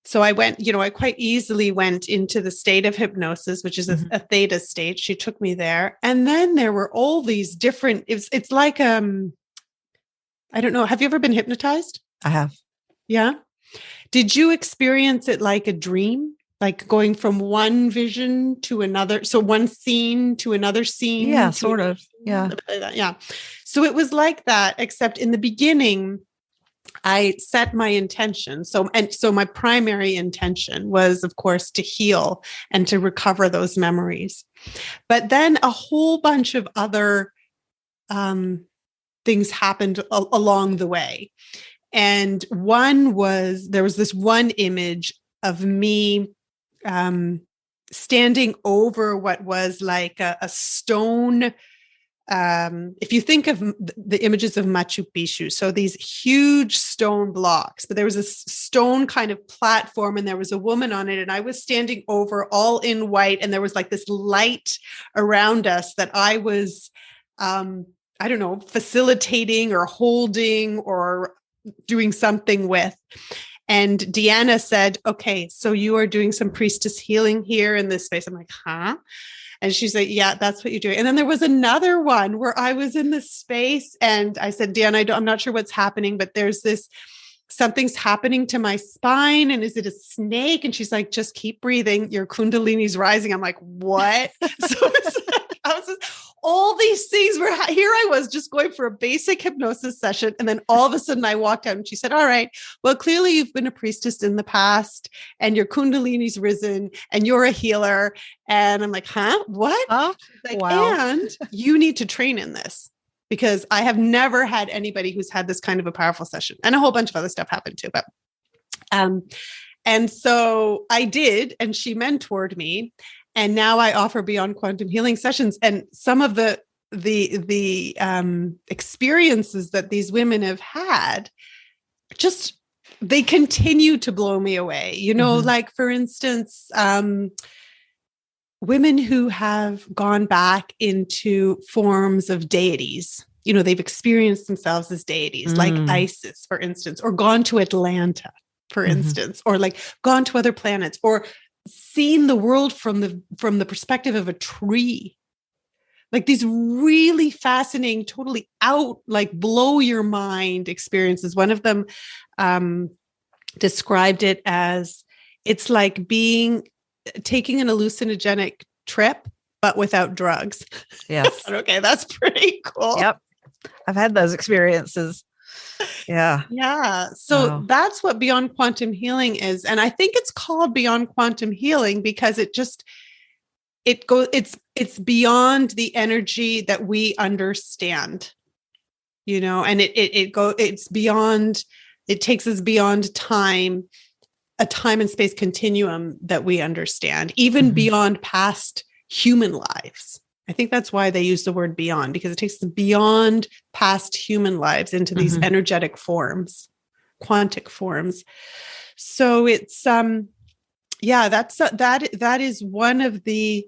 so I went, I quite easily went into the state of hypnosis, which is a theta state. She took me there. And then there were all these different, it's like, I don't know. Have you ever been hypnotized? I have. Yeah. Did you experience it like a dream? Like going from one vision to another. So one scene to another scene. Yeah, sort of. Yeah. Yeah. So it was like that, except in the beginning, I set my intention. So my primary intention was, of course, to heal and to recover those memories. But then a whole bunch of other things happened along the way. And there was this one image of me standing over what was like a stone. If you think of the images of Machu Picchu, so these huge stone blocks, but there was a stone kind of platform and there was a woman on it, and I was standing over all in white, and there was like this light around us that I was, I don't know, facilitating or holding or doing something with. And Deanna said, okay, so you are doing some priestess healing here in this space. I'm like, huh? And she's like, yeah, that's what you're doing. And then there was another one where I was in this space and I said, Deanna, I'm not sure what's happening, but there's something's happening to my spine. And is it a snake? And she's like, just keep breathing. Your Kundalini's rising. I'm like, what? So it's like, I was just, all these things were here. I was just going for a basic hypnosis session. And then all of a sudden I walked out and she said, all right, well, clearly you've been a priestess in the past and your Kundalini's risen and you're a healer. And I'm like, huh? What? Oh, like, wow. And you need to train in this because I have never had anybody who's had this kind of a powerful session, and a whole bunch of other stuff happened too. But, and so I did, and she mentored me. And now I offer Beyond Quantum Healing sessions. And some of the experiences that these women have had, just, they continue to blow me away. Like, for instance, women who have gone back into forms of deities. They've experienced themselves as deities, like Isis, for instance, or gone to Atlanta, for instance, or like gone to other planets, or seen the world from the perspective of a tree. Like these really fascinating, totally blow your mind experiences. One of them described it as, it's like taking an hallucinogenic trip, but without drugs. Yes. Okay, that's pretty cool. Yep. I've had those experiences. Yeah. Yeah. So that's what Beyond Quantum Healing is. And I think it's called Beyond Quantum Healing because it's beyond the energy that we understand, and it's beyond, it takes us beyond time, a time and space continuum that we understand, even beyond past human lives. I think that's why they use the word beyond, because it takes us beyond past human lives into these energetic forms. quantic forms. So it's that is one of the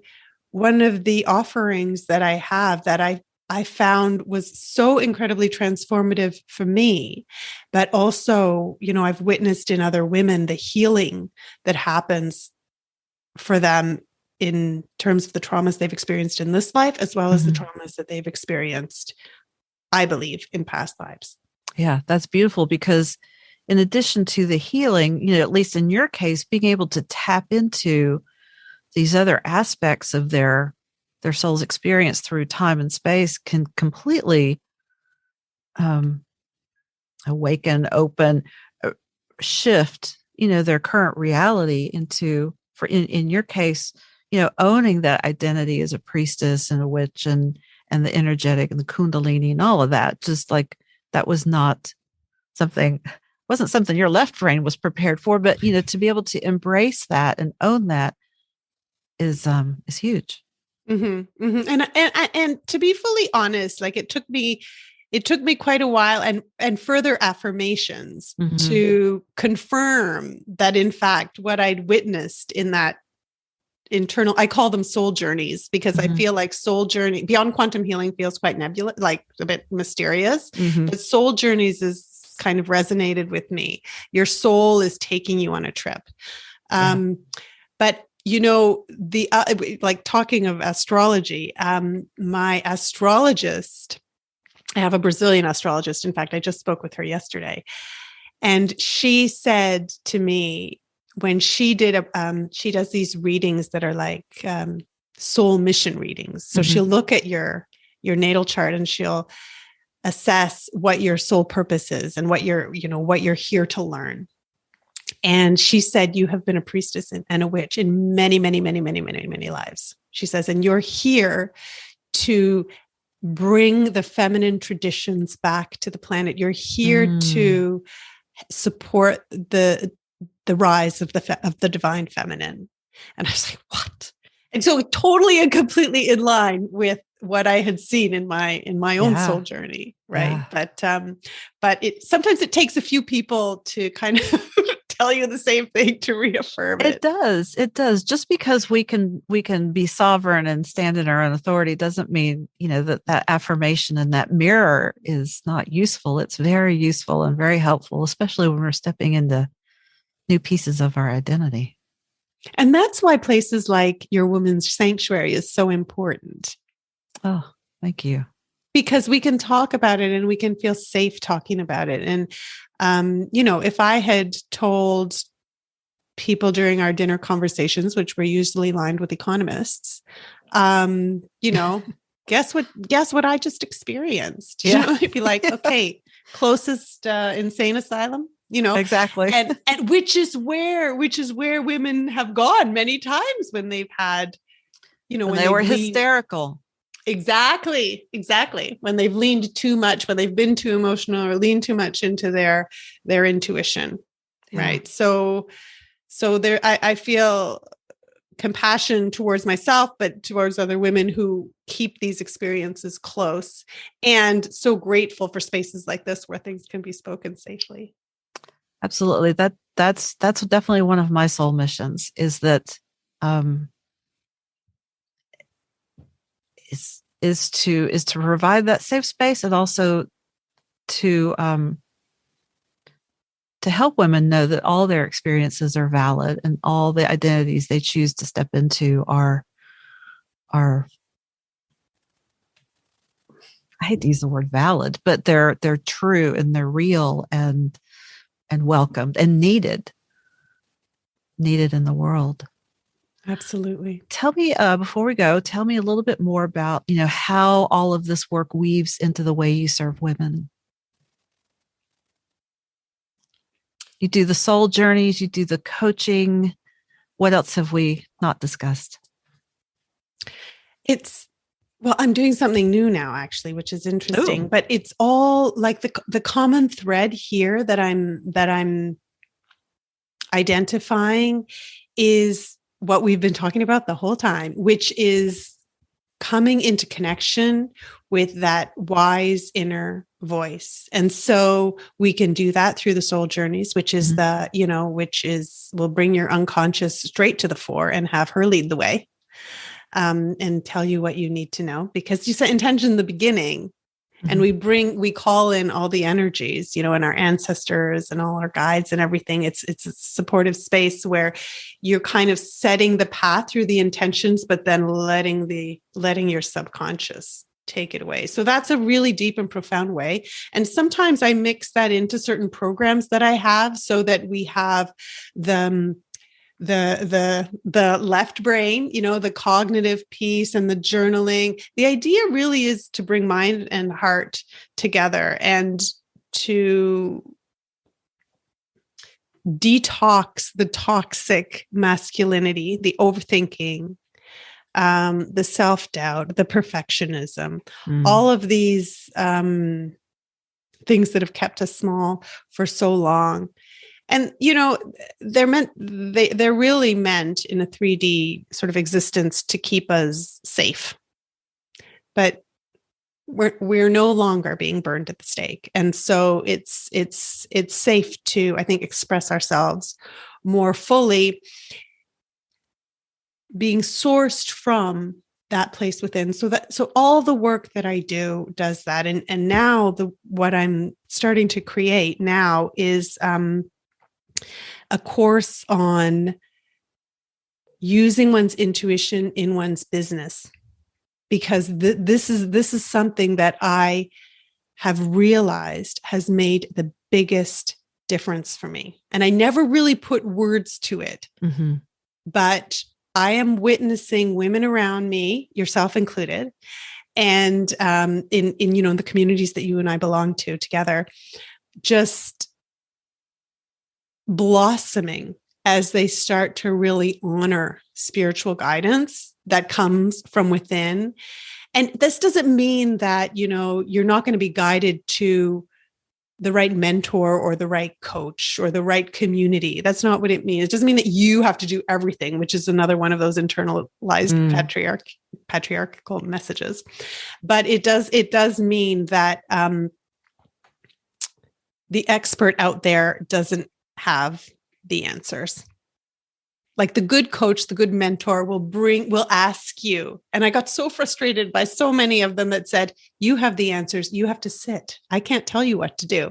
offerings that I have that I found was so incredibly transformative for me, but also, I've witnessed in other women the healing that happens for them in terms of the traumas they've experienced in this life, as well as the traumas that they've experienced, I believe, in past lives. Yeah, that's beautiful, because in addition to the healing, at least in your case, being able to tap into these other aspects of their soul's experience through time and space can completely awaken, open, shift, their current reality into, in your case, owning that identity as a priestess and a witch and the energetic and the kundalini and all of that. Just like that wasn't something your left brain was prepared for, but to be able to embrace that and own that is huge. Mm-hmm, mm-hmm. And to be fully honest, like it took me quite a while and further affirmations to confirm that, in fact, what I'd witnessed in that internal, I call them soul journeys, because I feel like soul journey beyond quantum healing feels quite nebulous, like a bit mysterious, but soul journeys is kind of resonated with me. Your soul is taking you on a trip. But like talking of astrology, my astrologist, I have a Brazilian astrologist. In fact, I just spoke with her yesterday, and she said to me, when she did she does these readings that are like soul mission readings. So she'll look at your natal chart and she'll assess what your soul purpose is and what you're here to learn. And she said, you have been a priestess and a witch in many, many, many, many, many, many lives. She says, and you're here to bring the feminine traditions back to the planet. You're here to support the rise of the divine feminine. And I was like, what? And so totally and completely in line with what I had seen in my own soul journey. Right. Yeah. But sometimes it takes a few people to kind of tell you the same thing to reaffirm it. It does. Just because we can be sovereign and stand in our own authority doesn't mean, that affirmation and that mirror is not useful. It's very useful and very helpful, especially when we're stepping into new pieces of our identity. And that's why places like your women's sanctuary is so important. Oh, thank you. Because we can talk about it and we can feel safe talking about it. And, if I had told people during our dinner conversations, which were usually lined with economists, guess what I just experienced? I'd be like, okay, closest insane asylum. Exactly. And which is where women have gone many times when they've had, when they were hysterical. Exactly. When they've leaned too much, when they've been too emotional or leaned too much into their intuition. Yeah. Right. So there, I feel compassion towards myself, but towards other women who keep these experiences close, and so grateful for spaces like this where things can be spoken safely. Absolutely. That's definitely one of my soul missions, is that is to provide that safe space, and also to help women know that all their experiences are valid and all the identities they choose to step into are I hate to use the word valid, but they're true and they're real and welcomed and needed in the world. Absolutely. Tell me, before we go, tell me a little bit more about, how all of this work weaves into the way you serve women. You do the soul journeys, you do the coaching. What else have we not discussed? Well, I'm doing something new now, actually, which is interesting. Ooh. But it's all like the common thread here that I'm identifying is what we've been talking about the whole time, which is coming into connection with that wise inner voice. And so we can do that through the soul journeys, which is will bring your unconscious straight to the fore and have her lead the way, and tell you what you need to know, because you set intention in the beginning. And we call in all the energies, and our ancestors and all our guides and everything. It's a supportive space where you're kind of setting the path through the intentions, but then letting your subconscious take it away. So that's a really deep and profound way. And sometimes I mix that into certain programs that I have, so that we have the left brain, the cognitive piece and the journaling. The idea really is to bring mind and heart together and to detox the toxic masculinity, the overthinking, the self-doubt, the perfectionism, all of these things that have kept us small for so long. And, they're really meant in a 3D sort of existence to keep us safe. But we're no longer being burned at the stake. And so it's safe to, I think, express ourselves more fully, being sourced from that place within. So all the work that I do does that. And now what I'm starting to create now is a course on using one's intuition in one's business, because this is something that I have realized has made the biggest difference for me. And I never really put words to it, but I am witnessing women around me, yourself included, and in the communities that you and I belong to together, just blossoming as they start to really honor spiritual guidance that comes from within. And this doesn't mean that, you're not going to be guided to the right mentor or the right coach or the right community. That's not what it means. It doesn't mean that you have to do everything, which is another one of those internalized patriarchal messages. But it does mean that the expert out there doesn't have the answers. Like the good coach, the good mentor will ask you. And I got so frustrated by so many of them that said, you have the answers. You have to sit. I can't tell you what to do.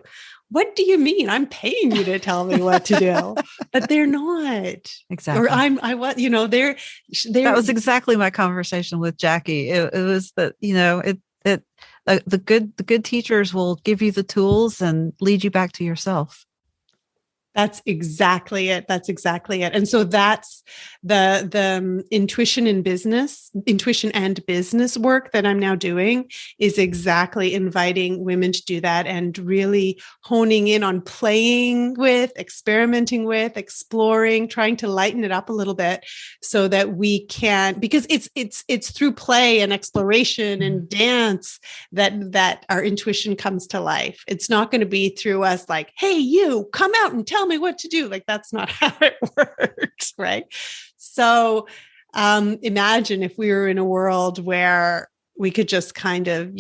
What do you mean? I'm paying you to tell me what to do, but they're not. Exactly. Or they're. That was exactly my conversation with Jackie. It was that, the good teachers will give you the tools and lead you back to yourself. That's exactly it. And so that's the intuition and business work that I'm now doing is exactly inviting women to do that and really honing in on playing with, experimenting with, exploring, trying to lighten it up a little bit so that we can, because it's through play and exploration and dance that our intuition comes to life. It's not going to be through us like, hey, you come out and tell me what to do. Like, that's not how it works, right? So imagine if we were in a world where we could just kind of,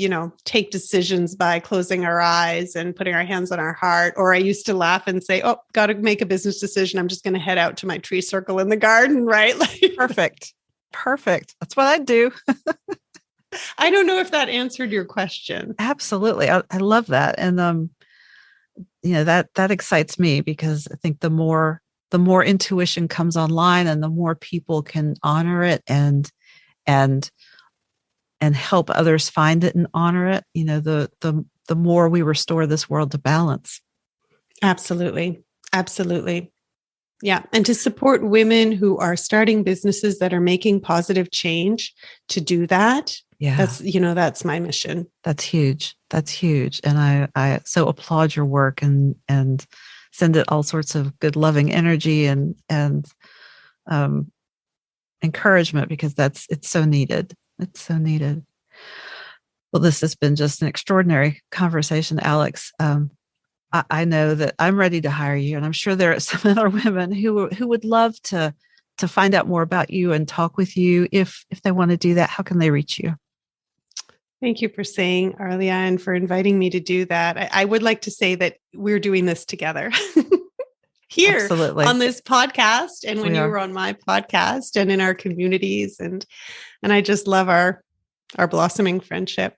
take decisions by closing our eyes and putting our hands on our heart. Or I used to laugh and say, oh, got to make a business decision. I'm just going to head out to my tree circle in the garden, right? Perfect. That's what I do. I don't know if that answered your question. Absolutely. I love that. And, that excites me because I think the more intuition comes online and the more people can honor it and help others find it and honor it, the more we restore this world to balance. Absolutely. Yeah. And to support women who are starting businesses that are making positive change to do that. Yeah. That's my mission. That's huge. And I so applaud your work and send it all sorts of good, loving energy and encouragement, because it's so needed. It's so needed. Well, this has been just an extraordinary conversation, Alex. I know that I'm ready to hire you, and I'm sure there are some other women who would love to to find out more about you and talk with you, if they want to do that, how can they reach you? Thank you for saying, Arlia, and for inviting me to do that. I would like to say that we're doing this together here Absolutely. on this podcast, and when you were on my podcast and in our communities, and I just love our blossoming friendship.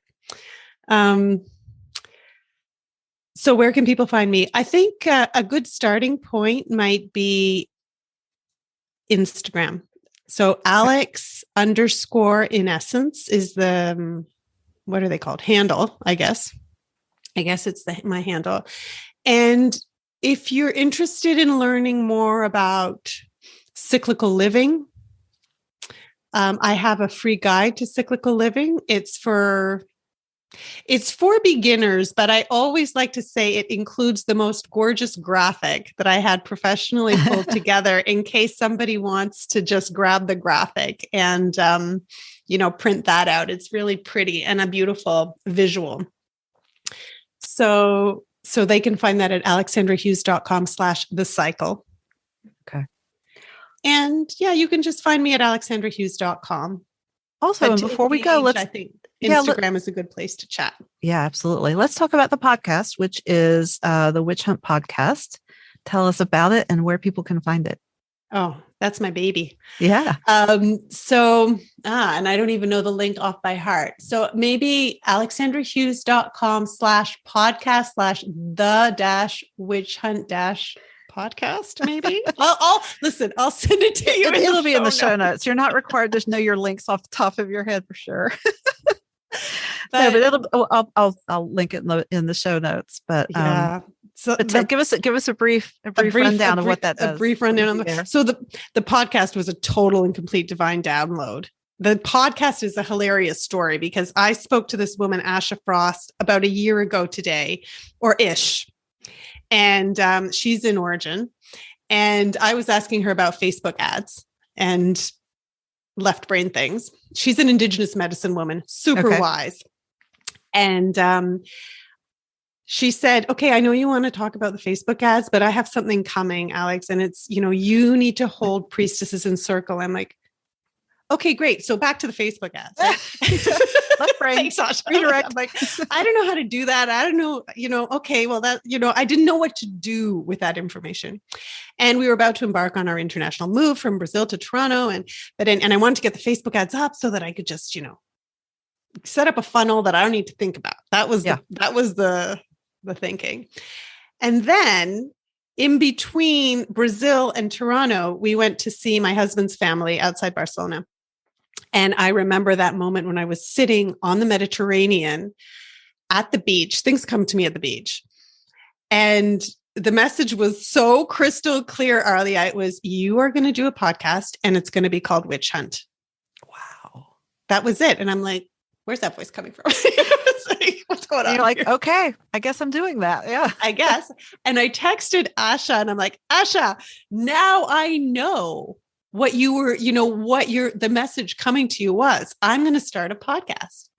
So where can people find me? I think a good starting point might be Instagram. So Alex_in_essence is the, what are they called? Handle, I guess. It's my handle. And if you're interested in learning more about cyclical living, I have a free guide to cyclical living. It's for beginners, but I always like to say it includes the most gorgeous graphic that I had professionally pulled together in case somebody wants to just grab the graphic and, print that out. It's really pretty and a beautiful visual. So they can find that at alexandrahughes.com/thecycle. Okay. And yeah, you can just find me at alexandrahughes.com. Also, and before we go, I think Instagram is a good place to chat. Yeah, absolutely. Let's talk about the podcast, which is the WitchHunt Podcast. Tell us about it and where people can find it. Oh, that's my baby. Yeah. And I don't even know the link off by heart. So maybe alexandrahughes.com/the-witchhunt-podcast, maybe. I'll listen, I'll send it to you. It'll be in the show notes. You're not required to know your links off the top of your head for sure. But I'll link it in the show notes. But yeah. So give us a brief rundown of what that does. A brief rundown. So the podcast was a total and complete divine download. The podcast is a hilarious story because I spoke to this woman, Asha Frost, about a year ago today, or ish. And she's in Oregon. And I was asking her about Facebook ads and left brain things. She's an Indigenous medicine woman, super wise. And she said, okay, I know you want to talk about the Facebook ads, but I have something coming, Alex. And it's, you need to hold priestesses in circle. I'm like, okay, great. So back to the Facebook ads. Left brain. Thanks, Sasha. Redirect. I'm like, I don't know how to do that. I don't know, okay, well that, I didn't know what to do with that information. And we were about to embark on our international move from Brazil to Toronto. And I wanted to get the Facebook ads up so that I could just, set up a funnel that I don't need to think about. That was the thinking. And then in between Brazil and Toronto, we went to see my husband's family outside Barcelona. And I remember that moment when I was sitting on the Mediterranean at the beach. Things come to me at the beach. And the message was so crystal clear, Arlia. It was, you are going to do a podcast and it's going to be called Witch Hunt. Wow. That was it. And I'm like, where's that voice coming from? What's going on? You're like, here? okay, I guess I'm doing that. Yeah, I guess. And I texted Asha and I'm like, Asha, now I know what you were, the message coming to you was. I'm going to start a podcast.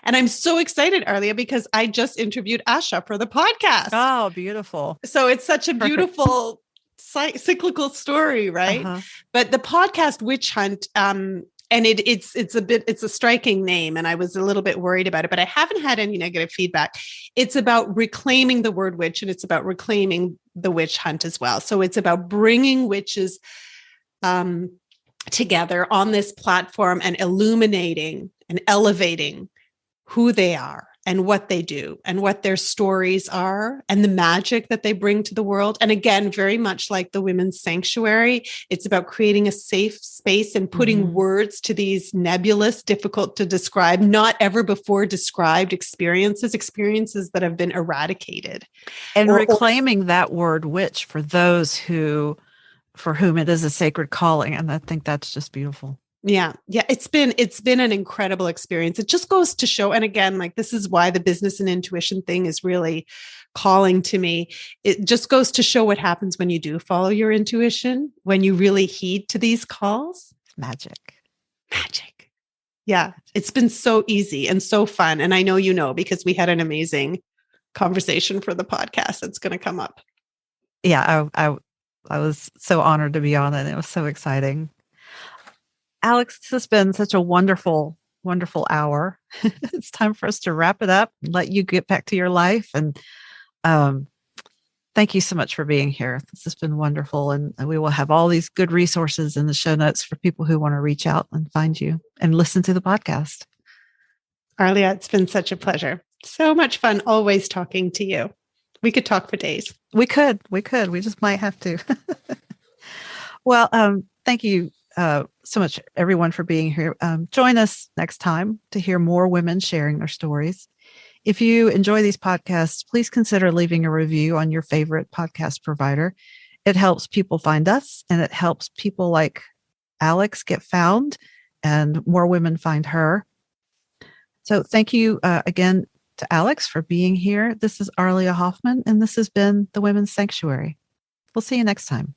And I'm so excited, Arlia, because I just interviewed Asha for the podcast. Oh, beautiful. So it's such a beautiful cyclical story, right? Uh-huh. But the podcast Witch Hunt, and it's a striking name, and I was a little bit worried about it, but I haven't had any negative feedback. It's about reclaiming the word witch, and it's about reclaiming the witch hunt as well. So it's about bringing witches together on this platform and illuminating and elevating who they are and what they do and what their stories are and the magic that they bring to the world. And again, very much like the Women's Sanctuary, it's about creating a safe space and putting words to these nebulous, difficult to describe, not ever before described experiences that have been eradicated. And reclaiming that word witch for those for whom it is a sacred calling. And I think that's just beautiful. Yeah. It's been an incredible experience. It just goes to show. And again, like, this is why the business and intuition thing is really calling to me. It just goes to show what happens when you do follow your intuition, when you really heed to these calls. Magic. Yeah. It's been so easy and so fun. And I know, because we had an amazing conversation for the podcast that's going to come up. Yeah. I was so honored to be on it. It was so exciting. Alex, this has been such a wonderful, wonderful hour. It's time for us to wrap it up and let you get back to your life. And um, thank you so much for being here. This has been wonderful. And we will have all these good resources in the show notes for people who want to reach out and find you and listen to the podcast. Arlia, it's been such a pleasure. So much fun always talking to you. We could talk for days. We could. We just might have to. Well, thank you so much, everyone, for being here. Join us next time to hear more women sharing their stories. If you enjoy these podcasts, please consider leaving a review on your favorite podcast provider. It helps people find us, and it helps people like Alex get found and more women find her. So thank you again to Alex for being here. This is Arlia Hoffman, and this has been the Women's Sanctuary. We'll see you next time.